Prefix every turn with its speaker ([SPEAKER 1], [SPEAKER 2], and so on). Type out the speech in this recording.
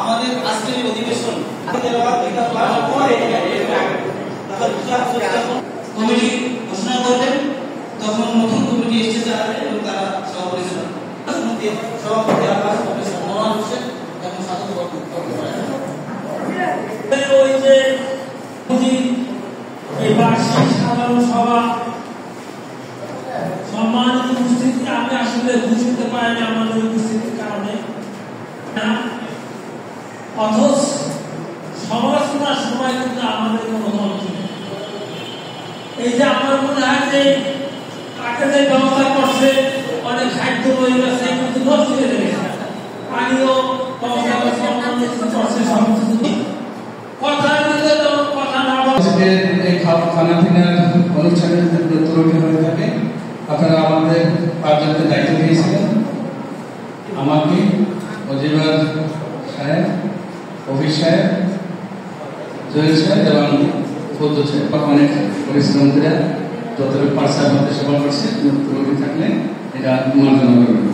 [SPEAKER 1] আমাদের আজকের অধিবেশন কমিটি ঘোষণা করবেন, তখন নতুন কমিটি এসে যাবে এবং তারা সভাপতি সভাপতি আবার প্রফেসর নোমান হোসেন এবং সাধারণ
[SPEAKER 2] ওই যে বার্ষিক সাধারণ সভা সম্মানিত উপস্থিতি আমি আসলে বুঝতে পারিনি আমাদের উপস্থিতির কারণে, অথচ সমালোচনার সময় কিন্তু আমাদের কোনো মন্ত্র নেই। এই যে আমার মনে হয় যে তাকে যে ব্যবস্থা করছে অনেক খাদ্য বই আছে কিন্তু নষ্ট হয়ে গেছে, পানিও ব্যবস্থা করছে সমস্ত কথা দিলে তো কথা না বলে
[SPEAKER 3] এই খানা পিনার অনুষ্ঠানের ত্রুটি হয়ে থাকে। আপনারা আমাদের পাঁচজনকে দায়িত্ব দিয়েছিলেন, আমাকে, মজিবর সাহেব, অফিস সাহেব, জহির সাহেব এবং ফৌজ সাহেব অনেক পরিশ্রম করে যতটুকু পারছে আমাদের সেবা করছে। ত্রুটি থাকলে এটা মার্জনা করবেন।